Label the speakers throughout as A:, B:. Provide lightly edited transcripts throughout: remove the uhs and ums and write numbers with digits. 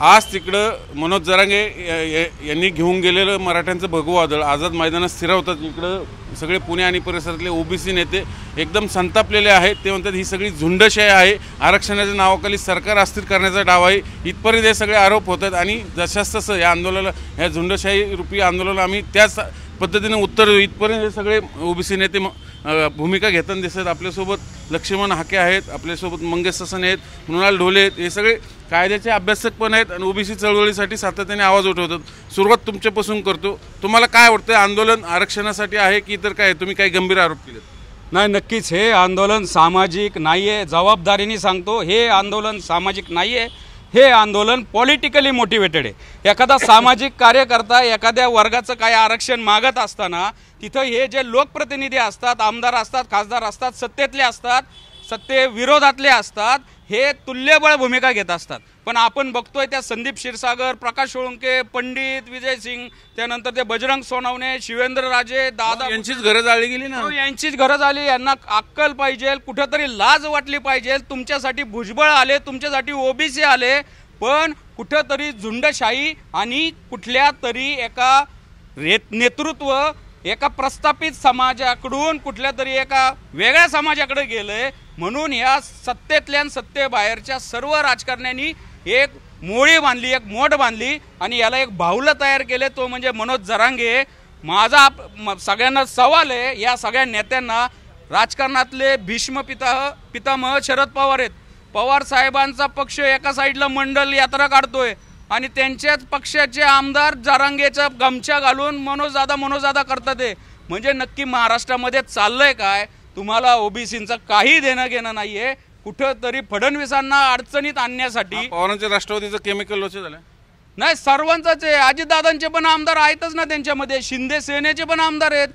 A: आज तिकडं मनोज जरांगे यांनी घेऊन गेलेलं मराठ्यांचं भगवं वादळ आझाद मैदानात स्थिरावतात। इकडं सगळे पुणे आणि परिसरातले ओबीसी नेते एकदम संतापलेले आहेत। ते म्हणतात ही सगळी झुंडशाही आहे, आरक्षणाच्या नावाखाली सरकार अस्थिर करण्याचा डाव आहे, इथपर्यंत हे सगळे आरोप होतात। आणि जशास तसं या आंदोलनाला, या झुंडशाही रूपी आंदोलनाला आम्ही त्याच पद्धतीने उत्तर देऊ, इथपर्यंत हे सगळे ओबीसी नेते भूमिका घेताना दिसत। आपल्यासोबत लक्ष्मण हाके आहेत, आपल्यासोबत मंगेश ससाने आहेत, मृणाल ढोले आहेत, हे सगळे कायद्याचे अभ्यासक पण आहेत आणि ओबीसी चळवळीसाठी सातत्याने आवाज उठवतात। सुरुवात तुमच्यापासून करतो, तुम्हाला काय वाटतं आंदोलन आरक्षणासाठी आहे की इतर काय? तुम्ही काही गंभीर आरोप केलेत?
B: नाही, नक्कीच हे आंदोलन सामाजिक नाही आहे, जबाबदारीने सांगतो। हे आंदोलन सामाजिक नाही आहे, हे आंदोलन पॉलिटिकली मोटिवेटेड आहे। एखादा सामाजिक कार्यकर्ता एखाद्या वर्गाचं काय आरक्षण मागत असताना तिथं हे जे लोकप्रतिनिधी असतात, आमदार असतात, खासदार असतात, सत्तेतले असतात, सत्ते विरोधातले असतात, हे तुल्यबळ भूमिका घेत असतात। पण आपण बघतोय त्या संदीप क्षीरसागर, प्रकाश सोळंके, पंडित विजय सिंग, त्यानंतर ते बजरंग सोनवणे, शिवेंद्रराजे, दादा
A: यांचीच गरज आली गेली ना,
B: यांचीच गरज आली। यांना अक्कल पाहिजे, कुठेतरी लाज वाटली पाहिजे। तुमच्यासाठी भुजबळ आले, तुमच्यासाठी ओबीसी आले, पण कुठेतरी झुंडशाही आणि कुठल्या तरी एका नेतृत्व एका प्रस्थापित समाजाकडून कुठल्या तरी एका वेगळ्या समाजाकडे गेलंय। म्हणून या सत्तेतल्या सत्तेबाहेरच्या सर्व राजकारण्यांनी एक मोळी बांधली, एक मोठ बांधली आणि याला एक बाहुलं तयार केले, तो म्हणजे मनोज जरांगे। माझा सगळ्यांना सवाल आहे, या सगळ्या नेत्यांना, राजकारणातले भीष्म पितामह शरद पवार आहेत। पवार साहेबांचा पक्ष एका साईडला मंडल यात्रा काढतोय आणि त्यांच्याच पक्षाचे आमदार जरांगेचा गमछा घालून मनोज दादा करतात। म्हणजे नक्की महाराष्ट्रामध्ये चाललंय काय? तुम्हाला ओबीसींचं काही देणं घेणं नाहीये। कुठंतरी फडणवीसांना अडचणीत आणण्यासाठी
A: पवारांच्या राष्ट्रवादीचं केमिकल लोचे झालं
B: नाही, सर्वांचंच आहे। अजितदादांचे पण आमदार आहेतच ना त्यांच्यामध्ये, शिंदे सेनेचे पण आमदार आहेत,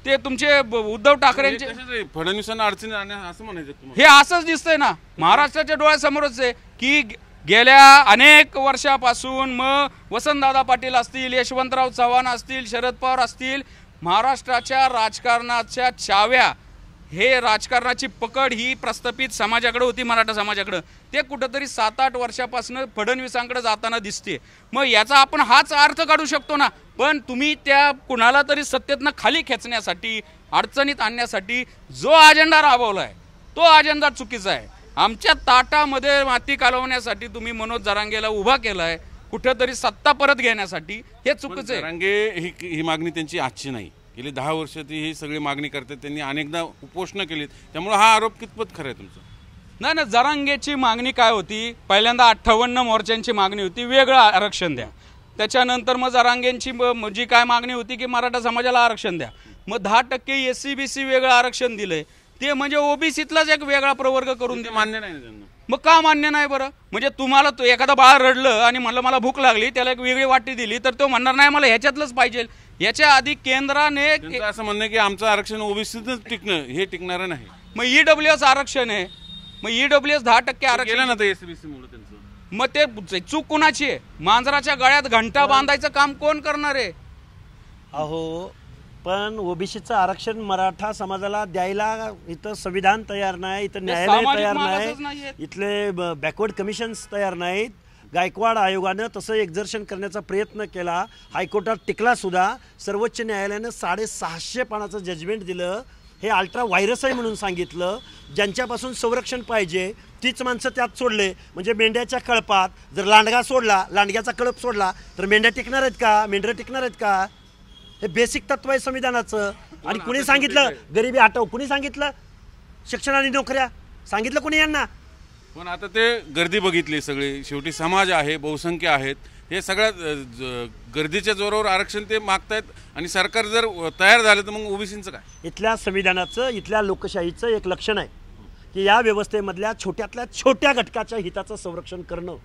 B: ते तुमचे उद्धव ठाकरेंचे।
A: फडणवीसांना अडचणीत आणण्या असं म्हणायचं
B: हे असंच दिसतंय ना, महाराष्ट्राच्या डोळ्यासमोरच आहे की गेल्या अनेक वर्षापासून मग वसंतदादा पाटील असतील, यशवंतराव चव्हाण असतील, शरद पवार असतील, महाराष्ट्राच्या राजकारणाच्या चाव्या, हे राजकारणाची पकड ही प्रस्थापित समाजाकडे होती, मराठा समाजाकडे। ते कुठंतरी 7-8 वर्षापासून फडणवीसांकडे जाताना दिसते। मग याचा आपण हाच अर्थ काढू शकतो ना, पण तुम्ही त्या कुणाला तरी सत्तेतनं खाली खेचण्यासाठी, अडचणीत आणण्यासाठी जो अजेंडा राबवलाय तो अजेंडा चुकीचा आहे। आमच्या ताटामध्ये माती कालवण्यासाठी तुम्ही मनोज जरांगेला उभा केलाय, कुठेतरी सत्ता परत घेण्यासाठी, हे चुकीचं आहे।
A: जरांगे ही मागणी त्यांची आजची नाही, गेली 10 वर्ष ती ही सगळी मागणी करतात, त्यांनी अनेकदा उपोषण केलीत, त्यामुळे हा आरोप कितपत खरं आहे तुमचा?
B: नाही, जरांगेची मागणी काय होती? पहिल्यांदा 58 मोर्चांची मागणी होती, वेगळं आरक्षण द्या। त्याच्यानंतर मग जरांगेंची जी काय मागणी होती की मराठा समाजाला आरक्षण द्या। मग 10% SC-BC वेगळं आरक्षण दिलंय, ते म्हणजे ओबीसीतलाच एक वेगळा प्रवर्ग करून
A: ते मान्य नाही त्यांना।
B: मग का मान्य नाही बरं? म्हणजे तुम्हाला तो एखादा बाळ रडलं आणि म्हणलं मला भूक लागली, त्याला एक वेगळी वाटी दिली, तर तो म्हणणार नाही मला ह्याच्यातलंच पाहिजे। याच्या आधी केंद्राने
A: असं म्हणणं की आमचं आरक्षण ओबीसीतच टिकणं, हे टिकणारं नाही।
B: मग EWS आरक्षण आहे, मग EWS 10% आरक्षण
A: ना SC-BC मुळे त्यांचं,
B: मग ते चूक कुणाची आहे? मांजराच्या गळ्यात घंटा बांधायचं काम कोण करणार आहे?
C: अहो, पण ओबीसीचं आरक्षण मराठा समाजाला द्यायला इथं संविधान तयार नाही, इथं न्यायालय तयार नाही, इथले बॅकवर्ड कमिशन्स तयार नाहीत। गायकवाड आयोगानं तसं एक्झर्शन करण्याचा प्रयत्न केला, हायकोर्टात टिकला सुद्धा, सर्वोच्च न्यायालयानं 650 पानाचं जजमेंट दिलं, हे अल्ट्रा व्हायरस आहे म्हणून सांगितलं। ज्यांच्यापासून संरक्षण पाहिजे तीच माणसं त्यात सोडले। म्हणजे मेंढ्याच्या कळपात जर लांडगा सोडला, लांडग्याचा कळप सोडला, तर मेंढ्या टिकणार आहेत का? मेंढरं टिकणार आहेत का? हे बेसिक तत्व आहे संविधानाचं। आणि कुणी सांगितलं गरिबी हटव? कुणी सांगितलं? शिक्षण आणि नोकऱ्या सांगितलं कुणी यांना?
A: पण आता ते गर्दी बघितली सगळी, शेवटी समाज आहे, बहुसंख्य आहेत, हे सगळ्या गर्दीच्या जोरावर आरक्षण ते मागतायत आणि सरकार जर तयार झालं तर मग ओबीसींचं काय?
C: इथल्या संविधानाचं, इथल्या लोकशाहीचं एक लक्षण आहे की या व्यवस्थेमधल्या छोट्यातल्या छोट्या घटकाच्या हिताचं संरक्षण करणं।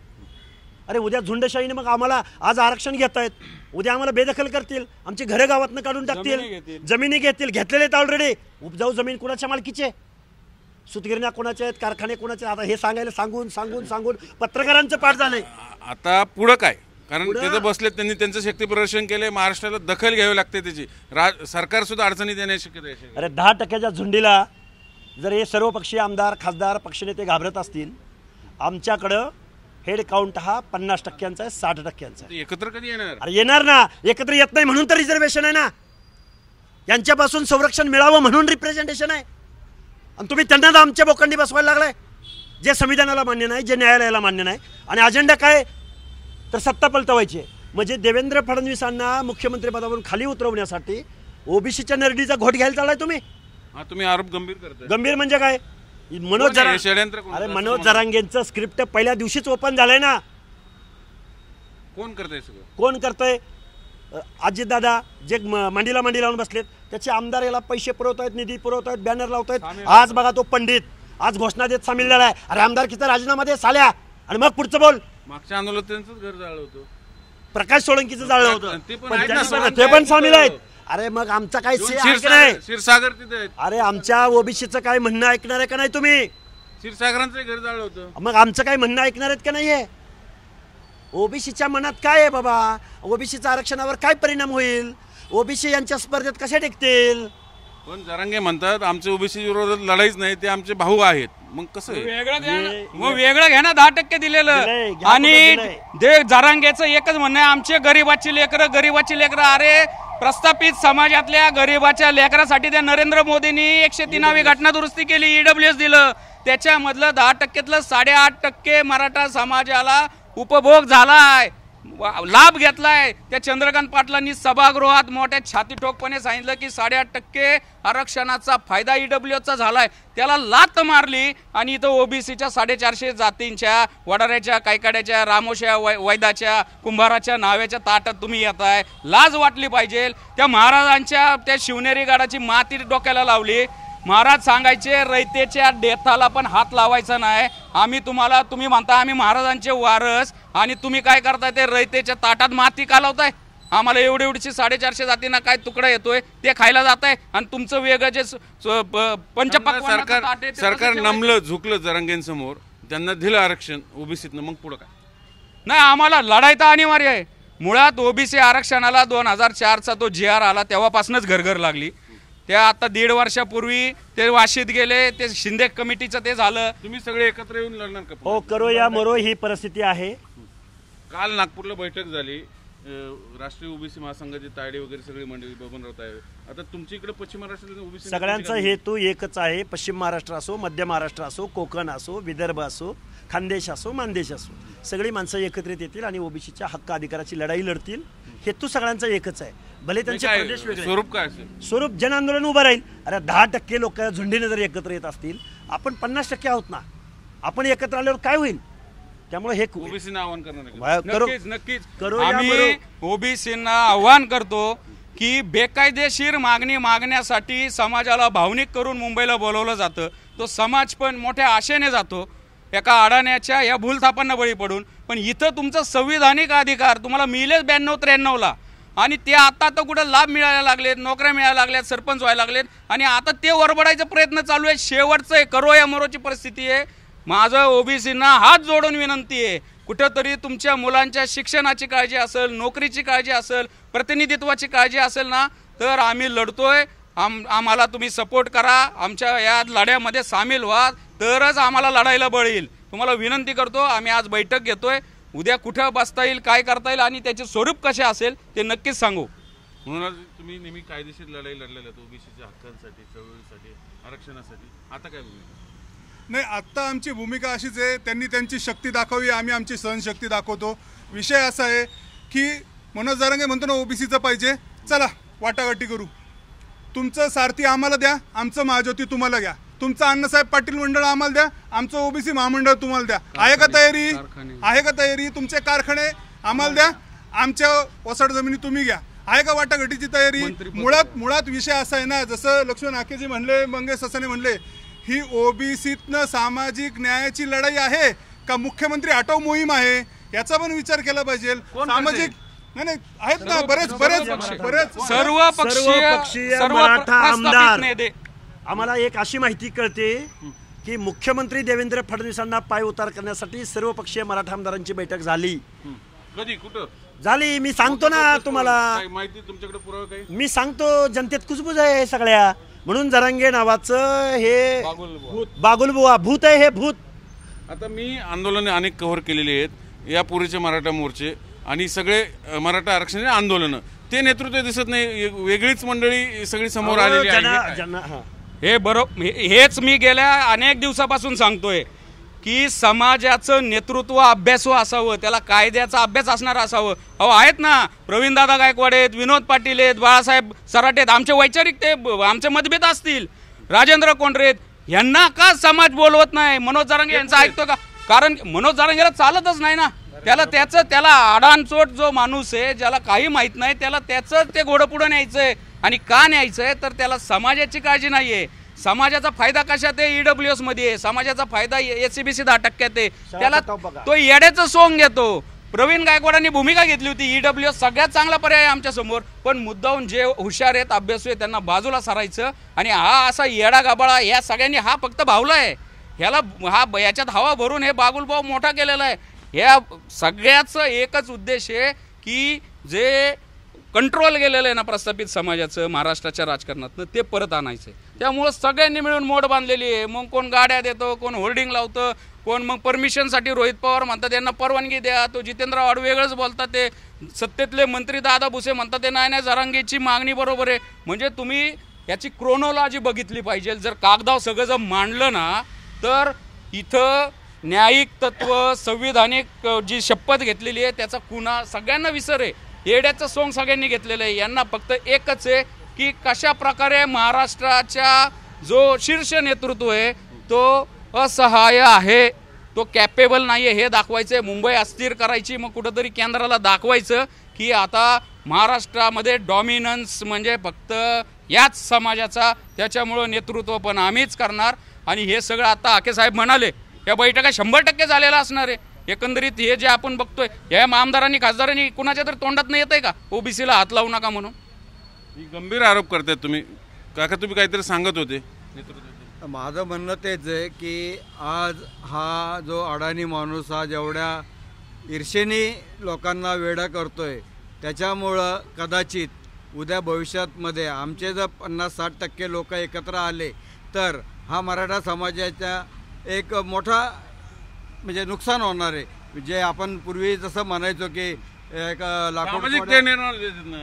C: अरे उद्या झुंडशाहीने मग आम्हाला आज आरक्षण घेत आहेत, उद्या आम्हाला बेदखल करतील, आमची घरं गावातनं काढून टाकतील, जमिनी घेतील, घेतलेले आहेत ऑलरेडी। उपजाऊ जमीन कोणाच्या मालकीचे? सुतगिरण्या कोणाच्या आहेत, कारखाने कोणाचे? आता हे सांगायला सांगून पत्रकारांचं पाठ झालंय।
A: आता पुढं काय? कारण तिथं बसले, त्यांनी त्यांचं शक्ती प्रदर्शन केले, महाराष्ट्राला दखल घ्यावी लागते त्याची, सरकार सुद्धा अडचणीत येण्याची शक्यता आहे।
C: अरे 10% झुंडीला जर हे सर्वपक्षीय आमदार, खासदार, पक्षनेते घाबरत असतील, आमच्याकडं हेड काउंट हा 50% आहे, 60% आहे.
A: एकत्र कधी येणार?
C: अरे येणार ना, एकत्र येत नाही म्हणून तर रिझर्वेशन आहे ना, यांच्यापासून संरक्षण मिळावं म्हणून रिप्रेझेंटेशन आहे. आणि तुम्ही त्यांना आमच्या बोकांडी बसवायला लागलाय, जे संविधानाला मान्य नाही, जे न्यायालयाला मान्य नाही. आणि अजेंडा काय तर सत्ता पलटवायची आहे. म्हणजे देवेंद्र फडणवीसांना मुख्यमंत्रीपदावरून खाली उतरवण्यासाठी ओबीसीच्या नरडीचा घोट घ्यायला चाललाय तुम्ही.
A: तुम्ही आरोप गंभीर करताय.
C: गंभीर म्हणजे काय? मनोज अरे मनोज जरांगेंचं स्क्रिप्ट पहिल्या दिवशीच ओपन झालंय ना.
A: कोण करतंय सगळं?
C: कोण करतंय? अजितदादा जे मांडीला मांडी लावून बसलेत, त्याचे आमदार याला पैसे पुरवतायत, निधी पुरवतायत, बॅनर लावतायत. आज बघा तो पंडित आज घोषणा देत सामील झालाय. अरे आमदारकीचा राजीनामा दे साल्या. आणि मग पुढचं बोल.
A: मागच्या आंदोलनात त्यांचंच घर जाळलं होतं,
C: प्रकाश सोळंकीचं जाळलं होतं,
A: ते
C: पण सामील आहेत. अरे मग आमचा काय नाही
A: क्षीरसागर तिथे.
C: अरे आमच्या ओबीसीचं काय म्हणणं ऐकणार आहे का नाही तुम्ही?
A: क्षीरसागरांचं घर जाळलं होतं,
C: मग आमचं काय म्हणणं ऐकणार आहेत का नाहीये? ओबीसीच्या मनात काय आहे बाबा? ओबीसीच्या आरक्षणावर काय परिणाम होईल? ओबीसी यांच्या स्पर्धेत कशा टिकतील?
A: पण जरांगे म्हणतात आमचे ओबीसी विरोधात लढाईच नाही, ते आमचे भाऊ आहेत. मग कसं
B: वेगळं घ्या ना, 10% दिलेलं. आणि जरांगेचं एकच म्हणणं आहे, आमचे गरीबाची लेकरं. अरे प्रस्थापित समाजातल्या गरीबाच्या लेकरासाठी त्या नरेंद्र मोदींनी 103वी घटना दुरुस्ती केली, EWS दिलं. त्याच्यामधलं 10%तलं 8.5% मराठा समाजाला उपभोग झालाय, लाभ घेतलाय. त्या चंद्रकांत पाटलांनी सभागृहात मोठ्या छाती ठोकपणे सांगितलं की 8.5% आरक्षणाचा फायदा EWSचा झालाय. त्याला लात मारली आणि इथं ओबीसीच्या 450 जातींच्या, वडाऱ्याच्या, कायकाड्याच्या, रामोश्या, वैदाच्या, कुंभाराच्या नाव्याच्या ताटात तुम्ही येताय. लाज वाटली पाहिजे. त्या महाराजांच्या त्या शिवनेरी गडाची माती डोक्याला लावली. महाराज सांगायचे रयतेच्या डेथाला पण हात लावायचा नाही. तुम्ही म्हणता आम्ही महाराजांचे वारस, आणि तुम्ही काय करताय? ते रयतेच्या ताटात माती कालवताय. आम्हाला एवढीची 450 जातींना काय तुकडा येतोय ते खायला जात आहे. आणि तुमचं वेगळं जे
A: सरकार नमलं झुकलं जरांगेंसमोर, त्यांना दिलं आरक्षण ओबीसीतनं, मग पुढं काय?
B: नाही, आम्हाला लढाई तर अनिवार्य आहे. मुळात ओबीसी आरक्षणाला 2004चा तो GR आला तेव्हापासूनच घरघर लागली. त्या आता 1.5 वर्षापूर्वी ते वाशीत गेले, ते शिंदे कमिटीचं ते झालं.
A: तुम्ही सगळे एकत्र येऊन लढणार का?
C: हो, करो या मरो ही परिस्थिती आहे.
A: काल नागपूरला बैठक झाली, राष्ट्रीय ओबीसी महासंघाचे तायडे वगैरे सगळी मंडळी बबनराव तायडे. आता तुमच्या इकडे पश्चिम महाराष्ट्रात ओबीसी
C: सगळ्यांचा हेतू एकच आहे. पश्चिम महाराष्ट्र असो, मध्य महाराष्ट्र असो, कोकण असो, विदर्भ असो, खानदेश असो, मानदेश असो, सगळी माणसं एकत्रित येतील आणि ओबीसीच्या हक्क अधिकाराची लढाई लढतील. हेतू सगळ्यांचा एकच आहे. भले त्यांचे प्रदेश वेगळे.
A: स्वरूप काय असेल?
C: स्वरूप जन आंदोलन उभं राहील. अरे 10% लोक झुंडीने जर एकत्र येत असतील, आपण 50% आहोत ना, आपण एकत्र आल्यावर काय होईल? त्यामुळे हे
A: ओबीसीना आव्हान करणार.
B: नक्कीच आम्ही ओबीसींना आव्हान करतो की बेकायदेशीर मागणी मागण्यासाठी समाजाला भावनिक करून मुंबईला बोलवलं जातं. तो समाज पण मोठ्या आशेने जातो एका अडाण्याच्या या भूलथापांना बळी पडून. पण इथं तुमचा संविधानिक अधिकार तुम्हाला मिळेल 92-93ला, आणि ते आता तर कुठं लाभ मिळायला लागलेत, नोकऱ्या मिळायला लागल्यात, सरपंच व्हायला लागलेत, आणि आता ते वरबडायचा प्रयत्न चालू आहे. शेवटचं आहे, करो या मरोची परिस्थिती आहे. माझं ओबीसींना हात जोडून विनंती आहे, कुठंतरी तुमच्या मुलांच्या शिक्षणाची काळजी असेल, नोकरीची काळजी असेल, प्रतिनिधित्वाची काळजी असेल ना, तर आम्ही लढतोय. आम्हाला तुम्ही सपोर्ट करा, आमच्या या लढ्यामध्ये सामील व्हा, तरच आम्हाला लढायला बळ येईल. तुम्हाला विनंती करतो. आम्ही आज बैठक घेतोय. उद्या कुठं बसता येईल, काय करता येईल आणि त्याचे स्वरूप कसे असेल ते नक्कीच सांगू.
A: म्हणून तुम्ही नेहमी कायदेशीर लढाई लढलेल्या ओबीसीच्या हक्कांसाठी, चळवळीसाठी, आरक्षणासाठी. आता काय भूमिका?
D: नाही, आत्ता आमची भूमिका अशीच आहे, त्यांनी त्यांची शक्ती दाखवली, आम्ही आमची सहनशक्ती दाखवतो. विषय असा आहे की मनोज जरांगे म्हणतो ना ओबीसीचं पाहिजे, चला वाटाघाटी करू. तुमचं सारथी आम्हाला द्या, आमचं महाज्योती तुम्हाला घ्या. तुमचं अण्णासाहेब पाटील मंडळ आम्हाला द्या, आमचं ओबीसी महामंडळ तुम्हाला द्या. आहे का तयारी? आहे का तयारी? तुमचे कारखाने आम्हाला द्या, आमच्या वसाड जमिनी तुम्ही घ्या. आहे का वाटाघाटीची तयारी? मुळात विषय असा आहे ना, जसं लक्ष्मण हाकेजी म्हणले, मंगेश ससाने म्हणले, ही ओबीसीतनं सामाजिक न्यायाची लढाई आहे का मुख्यमंत्री हटव मोहीम आहे? याचा पण विचार केला पाहिजे. सामाजिक नाही आहेत ना बरेच
B: सर्व पक्षीय
C: मराठा आमदार. आम्हाला एक अशी माहिती कळते की मुख्यमंत्री देवेंद्र फडणवीसांना पाय उतार करण्यासाठी सर्वपक्षीय मराठा आमदारांची बैठक झाली.
A: कधी, कुठं झाली?
C: मी सांगतो ना तुम्हाला.
A: माहिती तुमच्याकडे पुरावा काही?
C: मी सांगतो. जनतेत कुजबुज आहे सगळ्या. म्हणून जरांगे नावाचं हे बागुलबुवा भूत आहे. हे भूत
A: आता मी आंदोलने अनेक कव्हर केलेली आहेत, यापूर्वीचे मराठा मोर्चे आणि सगळे मराठा आरक्षण आंदोलनं, ते नेतृत्व दिसत नाही, वेगळीच मंडळी सगळी समोर आलेली आहे.
B: हे बरोबर, हेच मी गेल्या अनेक दिवसापासून सांगतोय की समाजाचं नेतृत्व अभ्यासू असावं, त्याला कायद्याचा अभ्यास असणार असावं. अहो आहेत ना, प्रवीणदादा गायकवाड आहेत, विनोद पाटील आहेत, बाळासाहेब सराटे आहेत, आमचे वैचारिक ते आमचे मतभेद असतील, राजेंद्र कोंडरे आहेत, यांना का समाज बोलवत नाही? मनोज जरांगे यांचं ऐकतो का? कारण मनोज जरांगेला चालतच नाही ना, त्याला आडानचोट जो माणूस आहे, ज्याला काही माहित नाही, त्याला त्याचं ते घोडं पुढं न्यायचंय. आणि का न्यायचंय? तर त्याला समाजाची काळजी नाहीये. समाजाचा फायदा कशात आहे? EWS मध्ये आहे. समाजाचा फायदा SCBC 10% आहे. त्याला तो येड्याचं सोंग घेतो. प्रवीण गायकवाडांनी भूमिका घेतली होती, EWS सगळ्यात चांगला पर्याय आमच्या समोर, पण मुद्दाहून जे हुशार आहेत, अभ्यासू आहेत, त्यांना बाजूला सरायचं. आणि हा असा येडा गाबाळा या सगळ्यांनी हा फक्त भावलाय, याच्यात हवा भरून हे बागुलभाव मोठा केलेला आहे. या सगळ्याचं एकच उद्देश आहे की जे कंट्रोल गेलेलं आहे ना प्रस्थापित समाजाचं महाराष्ट्राच्या राजकारणातनं, ते परत आणायचं. त्यामुळं सगळ्यांनी मिळून मोड बांधलेली आहे. मग कोण गाड्या देतो, कोण होर्डिंग लावतं, कोण मग परमिशनसाठी रोहित पवार म्हणतात यांना परवानगी द्या, तो जितेंद्र आव्हाड वेगळंच बोलतात, ते सत्तेतले मंत्री दादा भुसे म्हणतात ते नाही जरांगेची मागणी बरोबर आहे. म्हणजे तुम्ही याची क्रोनॉलॉजी बघितली पाहिजे. जर कागदाव सगळं जर मांडलं ना, तर इथं न्यायिक तत्व, संविधानिक जी शपथ घेतलेली आहे त्याचा कुणा सगळ्यांना विसर आहे. येड्याचं सोंग सगळ्यांनी घेतलेलं आहे. यांना फक्त एकच आहे की कशा प्रकारे महाराष्ट्राच्या जो शीर्ष नेतृत्व आहे तो असहाय्य आहे, तो कॅपेबल नाही आहे, हे दाखवायचं आहे. मुंबई अस्थिर करायची, मग कुठंतरी केंद्राला दाखवायचं की आता महाराष्ट्रामध्ये डॉमिनन्स म्हणजे फक्त याच समाजाचा, त्याच्यामुळं नेतृत्व पण आम्हीच करणार. आणि हे सगळं आता आके साहेब म्हणाले या बैठका 100% झालेला असणार आहे. एकंदरीत हे जे आपण बघतोय, या आमदारांनी खासदारांनी कुणाच्या तरी तोंडात नाही येत आहे का ओबीसीला हात लावू नका म्हणून?
A: गंभीर आरोप करतायत तुम्ही. काका तुम्ही काहीतरी सांगत होते.
E: माझं म्हणणं तेच आहे की आज हा जो अडाणी माणूस हा जेवढ्या ईर्षेने लोकांना वेडा करतोय, त्याच्यामुळं कदाचित उद्या भविष्यातमध्ये आमचे जर 50-60% लोक एकत्र आले तर हा मराठा समाजाचा एक मोठा म्हणजे नुकसान होणार आहे. जे आपण पूर्वी जसं म्हणायचो की एक लाखो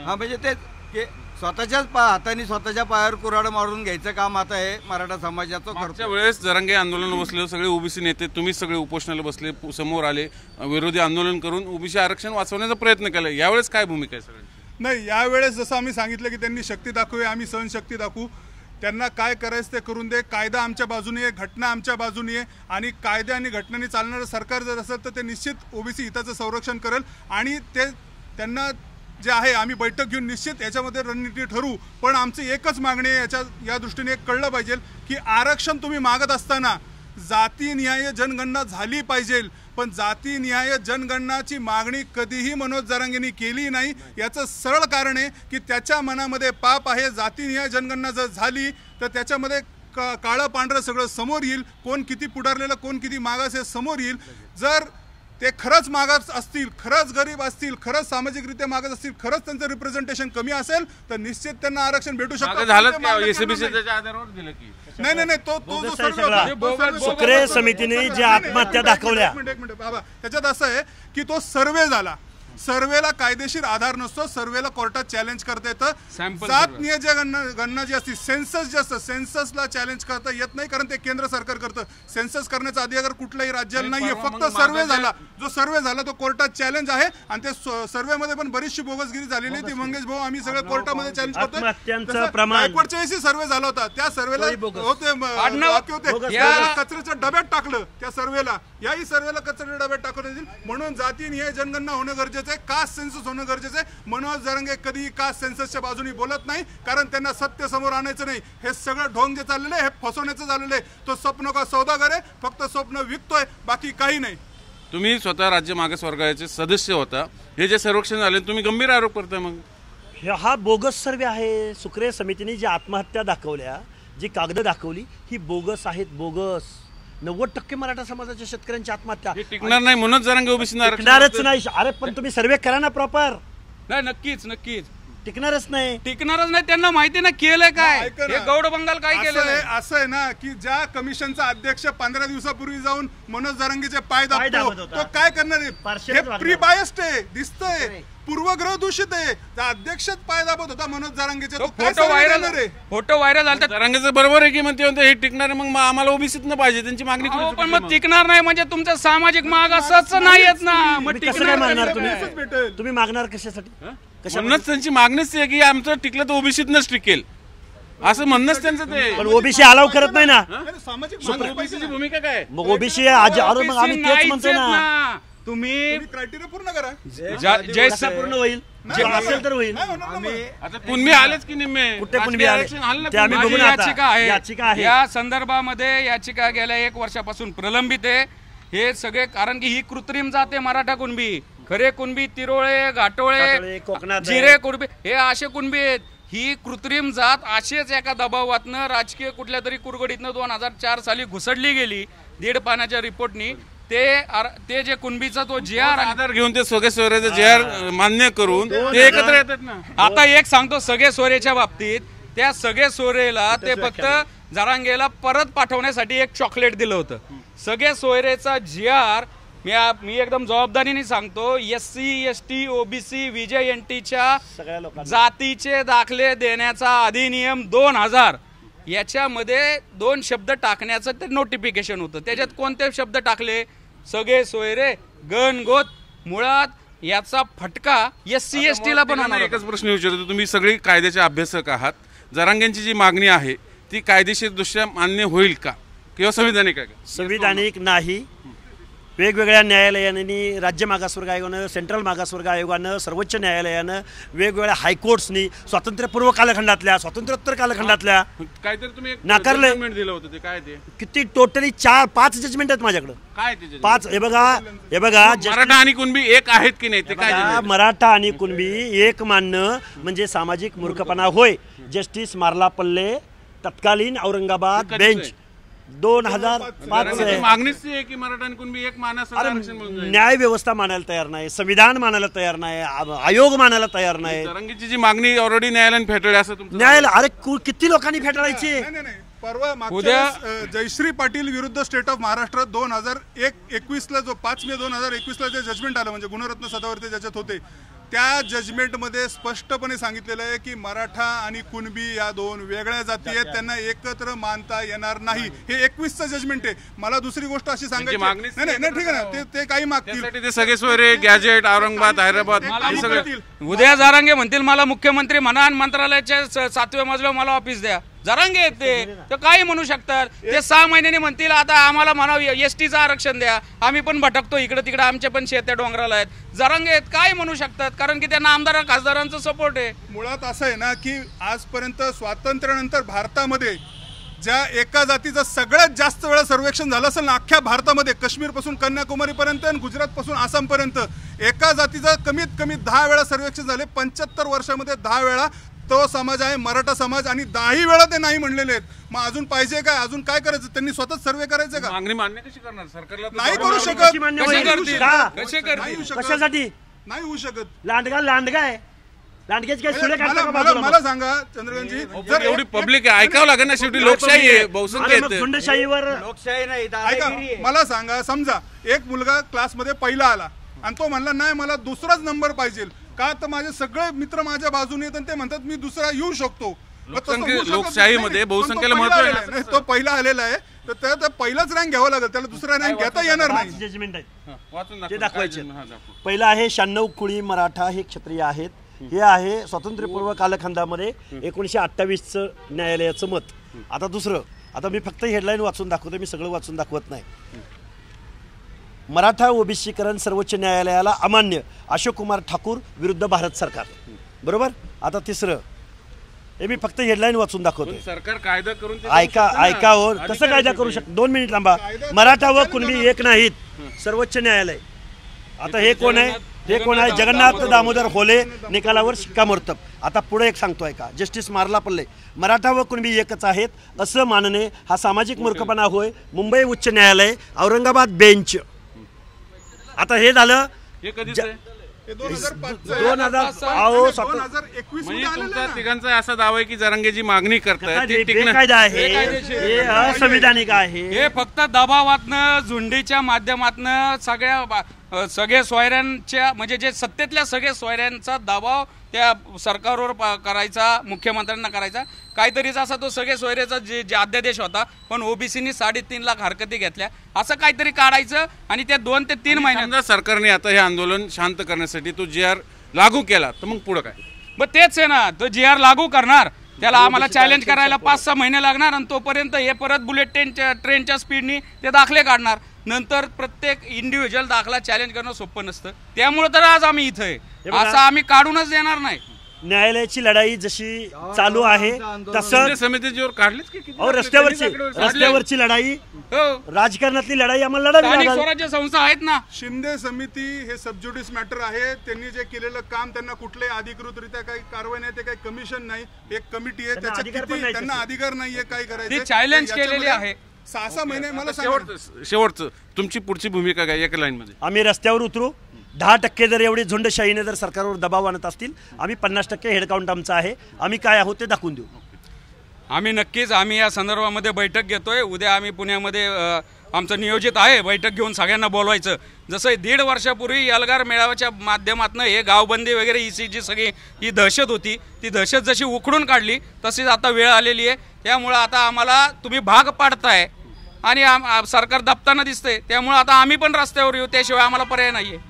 E: हा म्हणजे ते की स्वतःच्याच हाताने स्वतःच्या पायावर कुऱ्हाड मारून घ्यायचं काम आता हे मराठा समाजाचं करतो.
A: मागच्या वेळेस जरांगे आंदोलन बसले, सगळे ओबीसी नेते तुम्ही सगळे उपोषणाला बसले, समोर आले, विरोधी आंदोलन करून ओबीसी आरक्षण वाचवण्याचा प्रयत्न केला. यावेळेस काय भूमिका आहे सगळ्यांची?
D: नाही, यावेळेस जसं आम्ही सांगितलं की त्यांनी शक्ती दाखवू, आम्ही सहनशक्ती दाखवू. त्यांना काय करायचं ते करून दे. कायदा आमच्या बाजूने आहे, घटना आमच्या बाजूने आहे. आणि कायदा आणि घटनांनी चालणारं सरकार जर असेल तर ते निश्चित ओबीसी हिताचं संरक्षण करेल. आणि ते त्यांना जे आहे आम्ही बैठक घेऊन निश्चित याच्यामध्ये रणनीती ठरवू. पण आमची एकच मागणी आहे, या दृष्टीने एक कळलं पाहिजे की आरक्षण तुम्ही मागत असताना जातीनिहाय जनगणना झाली पाहिजे, पण जातीनिहाय जनगणनाची मागणी कधीही मनोज जरांगेंनी केली नाही. याचं सरळ कारण आहे की त्याच्या मनामध्ये पाप आहे. जातीनिहाय जनगणना जर झाली तर त्याच्यामध्ये काळं पांढरं सगळं समोर येईल, कोण किती पुढारलेलं कोण किती मागास हे समोर येईल. जर ते खरंच मागास असतील, खरंच गरीब असतील, खरंच सामाजिकरित्या मागास असतील, खरंच त्यांचं रिप्रेझेंटेशन कमी असेल तर निश्चित त्यांना आरक्षण भेटू शकतं. नाही, तो जो सर्वे
C: सुक्रे समितीने जे आत्महत्या दाखवल्या,
D: एक मिनिट बाबा, त्याच्यात असं आहे की तो सर्वे झाला, सर्वेला कायदेशीर आधार नसतो, सर्वेला कोर्टात चॅलेंज करता येतं. जात नियोजक गणना जी असते, सेन्सस जे असतं, सेन्ससला चॅलेंज करता येत नाही, कारण ते केंद्र सरकार करतं. सेन्सस करण्याचा अधिकार कुठल्याही राज्याला नाहीये, फक्त सर्वे झाला. जो सर्वे झाला तो कोर्टात चॅलेंज आहे. आणि ते सर्वेमध्ये पण बरीचशी बोगसगिरी झालेली आहे. ती मंगेश भाऊ आम्ही सगळे कोर्टामध्ये चॅलेंज करतोय. गायकवाडच्या वेळी सर्वे झाला होता, त्या सर्वेला होते कचऱ्याच्या डब्यात टाकलं, त्या सर्वेला, याही सर्वेला कचऱ्याच्या डब्यात टाकलं येईल. म्हणून जातीनिहाय जनगणना होणं गरजेचं, कास्ट सेन्सस होणं गरजेचं आहे. मनोज जरांगे कधी कास्ट सेन्ससच्या बाजूनी बोलत नाही, कारण त्यांना सत्य समोर आणायचं नाही. हे सगळं ढोंग जे चाललेलं आहे हे फसवण्याचं झालेलं आहे. तो स्वप्न का सौदागर आहे, फक्त स्वप्न विकतोय, बाकी काही नाही.
A: तुम्ही स्वतः राज्य मागासवर्गाचे सदस्य होता, हे जे सर्वेक्षण झाले तुम्ही गंभीर आरोप करताय. मग
C: हा बोगस सर्वे आहे. सुक्रे समितीने जी आत्महत्या दाखवल्या, जी कागद दाखवली, ही बोगस आहेत, बोगस. 90% मराठा समाजाच्या शेतकऱ्यांची आत्महत्या
A: टिकणार नाही. मनोज जरांगे ओबीसी
C: टिकणारच नाही. अरे पण तुम्ही सर्वे करा ना प्रॉपर.
B: नाही, नक्कीच
C: टिकणारच नाही.
B: टिकणारच नाही. त्यांना माहिती ना केलंय काय,
D: ऐका ना.
B: हे गौड बंगाल काय केलं
D: असं आहे ना की ज्या कमिशनचा अध्यक्ष 15 दिवसापूर्वी जाऊन मनोज जरांगेचे पाय
C: दाबत
D: दाबतो
C: होता.
D: तो काय करणार
C: Partial
D: आहे?
C: वागणार.
D: हे प्री बायस्ड आहे, दिसतंय, पूर्वग्रह दूषित आहे. त्या अध्यक्षच पाय दाबत होता मनोज जरांगेचे, तो काय
B: फोटो
D: सर्वे
B: व्हायरल
D: देणार आहे?
B: फोटो व्हायरल झाला.
A: जरांगेचं बरोबर आहे की म्हणते हे टिकणार आहे, मग आम्हाला ओबीसीत न पाहिजे, त्यांची मागणी
B: अहो,
A: थोडी
B: पण
A: चुकीची
B: मग टिकणार नाही म्हणजे तुमचं सामाजिक मागासच नाही येत ना. मग
C: तुम्ही कसं काय
B: टिकणार
C: मागणार?
B: नाही.
D: असंच भेटेल.
C: तुम्ही मागणार कशासाठी?
A: म्हणूनच त्यांची मागणीच आहे की आमचं टिकलं तर ओबीसीतनच टिकेल, असं म्हणणंच त्यांचं ते.
C: पण ओबीसी अलाव करत नाही ना.
D: अरे, सामाजिक
A: मग
D: मागणी
A: ओबीसीची भूमिका काय?
C: मग ओबीसी आज अरे मग आम्ही तेच म्हणतो ना.
B: तुम्ही
D: क्रायटेरिया पूर्ण करा.
B: जय
C: कसं पूर्ण होईल? जे असेल तर होईल.
D: नाही होणार ना मग.
A: आता कुणबी आलेच की निम्मे
C: कुठे कुणबी
A: राजकीय
C: आले?
A: आरक्षण आलं ना
C: ते आम्ही
A: कुणबी.
C: बघू ना आता.
B: याचिका आहे.
C: याचिका आहे.
B: या संदर्भामध्ये याचिका गेल्या 1 वर्षापासून प्रलंबित आहे. हे सगळे कारण की ही कृत्रिम जाते मराठा कुणबी, खरे कुणबी तिरोळे,
C: घाटोळे,
B: घाटोळे,
C: कोकणात
B: जिरे कुणबी हे असे कुणबी आहेत. ही कृत्रिम जात असेच एका दबावातनं राजकीय कुठल्या तरी कुरगडीतनं 2004 साली घुसडली गेली. दीड पानाच्या रिपोर्टनी ते जे कुणबीचा तो JR
A: आधार घेऊन ते सगळे सोयऱ्याचं JR मान्य करून ते एकत्र येतात ना.
B: आता एक सांगतो सगळे सोरेच्या बाबतीत, त्या सगळे सोरेला ते फक्त जरांगेला परत पाठवण्यासाठी एक चॉकलेट दिलं होतं. सगळे सोयरेचा JR मी एकदम जबाबदारीने सांगतो, SC ST OBC VJNTच्या
C: सगळ्या लोकांना
B: जातीचे दाखले देण्याचा अधिनियम 2000 याच्यामध्ये 2 शब्द टाकण्याचं ते नोटिफिकेशन होतं. त्याच्यात कोणते शब्द टाकले? सगळे सोयरे, गणगोत. मुळात याचा फटका SC ST ला पण होणार.
A: एकच प्रश्न विचारतो, तुम्ही सगळे कायद्याचे अभ्यासक आहात, जरांगेंची जी मागणी आहे ती कायदेशीर दृष्ट्या मान्य होईल का किंवा संविधानिक आहे का?
C: संविधानिक नाही. वेगवेगळ्या न्यायालयांनी, राज्य मागासवर्ग आयोगानं, सेंट्रल मागासवर्ग आयोगानं, सर्वोच्च न्यायालयानं, वेगवेगळ्या हायकोर्ट्सनी स्वातंत्र्यपूर्व कालखंडातल्या, स्वातंत्र्योत्तर कालखंडातल्या
A: काहीतरी तुम्ही एक
C: नाकारलंय.
A: judgment दिलं होतं, ते काय ते
C: किती टोटली 4-5 जजमेंट आहेत माझ्याकडं.
A: काय ते
C: 5. हे बघा
A: मराठा आणि कुणबी एक आहेत की नाही ते काय
C: बघा, मराठा आणि कुणबी एक मानणं म्हणजे सामाजिक मूर्खपणा होय. जस्टिस मार्लापल्ले, तत्कालीन औरंगाबाद बेंच 2005 आहे.
A: मागणीच आहे की मराठा आणि कुणबी एक मानास आरक्षण मिळून जाईल.
C: न्याय व्यवस्था मानायला तयार नाही, संविधान मानायला तयार नाही, आयोग मानायला तयार नाही.
A: जरांगेची जी मागणी ऑलरेडी न्यायालयाने फेटाळली असं तुमचं
C: न्यायालय अरे किती लोकांनी फेटाळायची?
D: नाही. परवा
B: उद्या
D: जयश्री पाटील विरुद्ध स्टेट ऑफ महाराष्ट्र 2021ला जो 5 मे 2021ला जे जजमेंट आलं, म्हणजे गुणरत्न सदावर्ते ज्याच्यात होते, त्या जजमेंटमध्ये स्पष्टपणे सांगितलेलं आहे की मराठा आणि कुणबी या 2 वेगळ्या जाती आहेत, त्यांना एकत्र मानता येणार नाही. हे 21चं जजमेंट आहे. मला दुसरी गोष्ट अशी सांगायची
A: मागणीच
D: नाही ठीक आहे ना, ते काही मागतील.
A: त्यासाठी ते सगळे सोयरे गॅजेट, औरंगाबाद, हैदराबाद हे सगळे
B: उद्या जरांगे म्हणतील मला मुख्यमंत्री म्हणा आणि मंत्रालयाच्या 7व्या मजल्यावर मला ऑफिस द्या. जरांगे येते तर काही म्हणू शकतात. ते 6 महिन्यांनी म्हणतील आता आम्हाला म्हणावं STचं आरक्षण द्या, आम्ही पण भटकतो इकडे तिकडे, आमच्या पण शेत्या डोंगराला आहेत. जरांगे आहेत काय म्हणू शकतात, कारण की त्यांना आमदार खासदारांचा सपोर्ट आहे.
D: मुळात असं आहे ना की आजपर्यंत स्वातंत्र्यानंतर भारतामध्ये ज्या एका जातीचं सगळ्यात जास्त वेळा सर्वेक्षण झालं असेल ना अख्ख्या भारतामध्ये, काश्मीरपासून कन्याकुमारीपर्यंत आणि गुजरातपासून आसामपर्यंत, एका जातीचं कमीत कमी 10 वेळा सर्वेक्षण झाले. 75 वर्षामध्ये 10 वेळा तो समाज आहे मराठा समाज, आणि 10 वेळा ते नाही म्हणलेले आहेत. मग अजून पाहिजे काय? अजून काय करायचं? त्यांनी स्वतःच सर्वे करायचं का?
A: मागणी मान्य कशी करणार सरकारला?
D: नाही करू शकत.
C: कशी मान्य
B: कसे
C: होईल?
B: करतील?
C: का?
B: कसे
D: नाही
B: करतील?
D: होऊ शकत.
C: कशासाठी?
D: नाही होऊ शकत.
C: लांडगा आहे. लांडग्याची काय सुले काढता का
D: मला
C: बाजूला?
D: मला सांगा चंद्रकांतजी,
A: जर एवढी पब्लिक आहे ऐकावं लागेल ना, शेवटी लोकशाही आहे, बहुसंख्य
C: अरे मग
A: आहेत.
C: झुंडशाहीवर
E: लोकशाही नाही,
D: ऐका,
E: दादागिरी आहे.
D: मला सांगा, समजा एक मुलगा क्लासमध्ये पहिला आला आणि तो म्हणला नाही मला दुसराच नंबर पाहिजे, का तर माझे सगळे मित्र माझ्या बाजूने आहेत आणि ते म्हणतात मी दुसरा येऊ शकतो. मग तसं होऊ शकत
A: लोकशाहीमध्ये
D: नाही. पण तो
A: बहुसंख्येला
D: पहिला
A: महत्त्व आहे.
D: आलेला आहे. नाही, तो पहिला आलेला आहे तर त्याला पहिलाच रँक घ्यावा लागेल, त्याला दुसरा रँक घेता येणार नाही.
C: जजमेंट आहे
A: हा, वाचून
C: ते दाखवायचे.
A: हा, दाखव.
C: पहिलं आहे 96 कुळी मराठा हे क्षत्रिय आहेत. हे आहे स्वातंत्र्यपूर्व कालखंडामध्ये 1928चं न्यायालयाचं मत. आता दुसरं, आता मी फक्त हेडलाईन वाचून दाखवतो, मी सगळं वाचून दाखवत नाही. मराठा ओबीसीकरण सर्वोच्च न्यायालयाला अमान्य, अशोक कुमार ठाकूर विरुद्ध भारत सरकार. बरोबर. आता तिसरं, हे मी फक्त हेडलाईन वाचून दाखवतो.
A: सरकार कायदा करून ते
C: ऐका हो, कसं कायदा करू शकतो? 2 मिनिट थांबा. मराठा व कुणबी एक नाहीत, सर्वोच्च न्यायालय. आता हे कोण आहे? हे कोण आहे? जगन्नाथ दामोदर होले निकालावर शिक्कामोर्तब. आता पुढे एक सांगतो ऐका, जस्टिस मार्लापल्ले, मराठा व कुणबी एकच आहेत असं मानणे हा सामाजिक मूर्खपणा होय. मुंबई उच्च न्यायालय, औरंगाबाद बेंच. आता हे झालं
A: हे कधीच आहे?
D: हे 2005
C: अहो स्वतः
D: 2021
A: म्हणजे
D: मध्ये आलेलं
A: तुमचा
D: ना.
A: तिघांचा असा दावा आहे की जरंगे जी मागणी करताय ती
C: बेकायदा आहे,
B: बेकायदेशीर.
C: हे असंविधानिक आहे.
B: हे फक्त दबावातनं झुंडीच्या माध्यमातनं सगळे सोयऱ्यांच्या म्हणजे जे सत्तेतल्या सगळे सोयऱ्यांचा दबाव त्या सरकारवर करायचा, मुख्यमंत्र्यांना करायचा. काहीतरीच असा तो सगळे सोयऱ्याचा जे अध्यादेश होता, पण ओबीसीनी 3.5 लाख हरकती घेतल्या, असं काहीतरी काढायचं आणि त्या 2 ते 3 महिन्यात
A: समजा सरकारने आता हे आंदोलन शांत करण्यासाठी तो जी आर लागू केला तर मग पुढे काय?
B: मग तेच आहे ना, तो जी आर लागू करणार, त्याला आम्हाला चॅलेंज करायला 5-6 महिने लागणार आणि तोपर्यंत हे परत बुलेट ट्रेनच्या स्पीडनी ते दाखले काढणार. नंतर प्रत्येक इंडिव्हिज्युअल दाखला चॅलेंज करणं सोपं नसतं. त्यामुळे तर आज आम्ही इथं आहे, असं आम्ही काढूनच देणार नाही.
C: न्यायालयाची लढाई जशी चालू आहे तसं
A: समितीवर काढलीच की किती?
C: रस्त्यावरची लढाई,
B: हो,
C: राजकारणातली लढाई आम्हाला लढावी
B: स्थानिक
C: लागेल.
B: स्वराज्य संस्था आहेत ना.
D: शिंदे समिती हे सबज्युडिस मॅटर आहे. त्यांनी जे केलेलं काम, त्यांना कुठल्याही अधिकृतरित्या काही कारवाई नाही, ते काही कमिशन नाही, एक कमिटी आहे,
C: त्यांना अधिकार पण
D: त्याच्या
C: नाही
D: त्यांना
C: तसे.
D: अधिकार नाहीये काय करायचं.
B: ती चॅलेंज केलेली आहे.
D: 6 महिने मला सांगा.
A: शेवटचं तुमची पुढची भूमिका काय एका लाईन मध्ये?
C: आम्ही रस्त्यावर उतरू. 10% जर एवढी झुंडशाहीने जर सरकारवर दबाव आणत असतील, आम्ही 50% हेडकाउंट आमचा आहे, आम्ही काय आहोत ते दाखवून देऊ.
B: आम्ही या संदर्भामध्ये बैठक घेतोय. उद्या आम्ही पुण्यामध्ये आमचं नियोजित आहे बैठक घेऊन सगळ्यांना बोलवायचं. जसं 1.5 वर्षापूर्वी एल्गार मेळाव्याच्या माध्यमातून हे गावबंदी वगैरे ECG सगळी ही दहशत होती, ती दहशत जशी उखडून काढली तशीच आता वेळ आलेली आहे. त्यामुळं आता आम्हाला तुम्ही भाग पाडताय आणि सरकार दबताना दिसतंय, त्यामुळं आता आम्ही पण रस्त्यावर येऊ, त्याशिवाय आम्हाला पर्याय नाही आहे.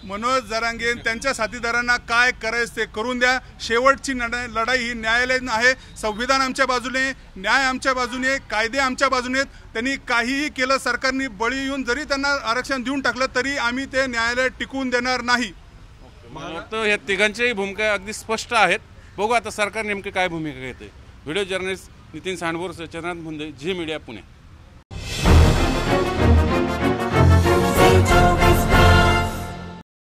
D: मनोज जरांगे त्यांच्या साथीदारांना काय करायचं ते करून द्या. शेवटची लढाई ही न्यायालयीन आहे. संविधान आमच्या बाजूने, न्याय आमच्या बाजूने, कायदे आमच्या बाजूने. त्यांनी काहीही केलं, सरकारने बळी येऊन जरी त्यांना आरक्षण देऊन टाकलं तरी आम्ही ते न्यायालय टिकवून देणार नाही.
A: मला वाटतं या तिघांच्याही भूमिका अगदी स्पष्ट आहेत. बघू आता सरकार नेमके काय भूमिका घेते. Video journalist Nitin Sandbhor, Chandranath Munde, Zee Media, Pune.